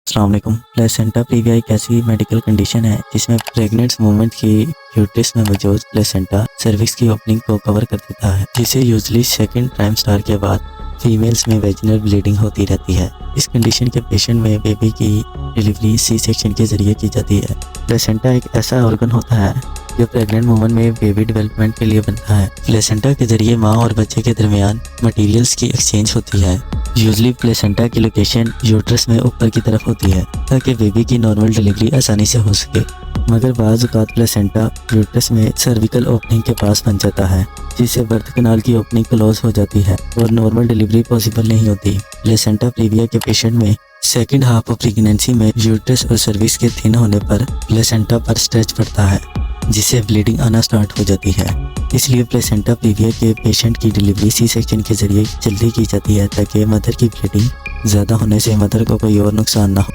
अस्सलाम वालेकुम। Placenta previa एक ऐसी मेडिकल कंडीशन है जिसमें प्रेग्नेंट वुमेन की यूट्रस में मौजूद प्लेसेंटा सर्विक्स की ओपनिंग को कवर कर देता है, जिसे यूजली सेकंड ट्राइमेस्टर के बाद फीमेल्स में वेजिनल ब्लीडिंग होती रहती है। इस कंडीशन के पेशेंट में बेबी की डिलीवरी सी सेक्शन के जरिए की जाती है। प्लेसेंटा एक ऐसा ऑर्गन होता है जो प्रेग्नेंट वुमन में बेबी डेवलपमेंट के लिए बनता है। प्लेसेंटा के जरिए माँ और बच्चे के दरमियान मटेरियल्स की एक्सचेंज होती है। यूजली प्लेसेंटा की लोकेशन यूट्रस में ऊपर की तरफ होती है ताकि बेबी की नॉर्मल डिलीवरी आसानी से हो सके, मगर बाज़ औक़ात प्लेसेंटा यूट्रस में सर्विकल ओपनिंग के पास बन जाता है, जिससे बर्थ कनाल की ओपनिंग क्लोज हो जाती है और नॉर्मल डिलीवरी पॉसिबल नहीं होती। प्लेसेंटा प्रीविया के पेशेंट में सेकेंड हाफ ऑफ प्रेगनेंसी में यूट्रस और सर्विक्स के थिन होने पर प्लेसेंटा पर स्ट्रेच पड़ता है, जिससे ब्लीडिंग आना स्टार्ट हो जाती है। इसलिए प्लेसेंटा प्रीविया के पेशेंट की डिलीवरी सी सेक्शन के जरिए जल्दी की जाती है ताकि मदर की ब्लीडिंग ज़्यादा होने से मदर को कोई और नुकसान ना हो।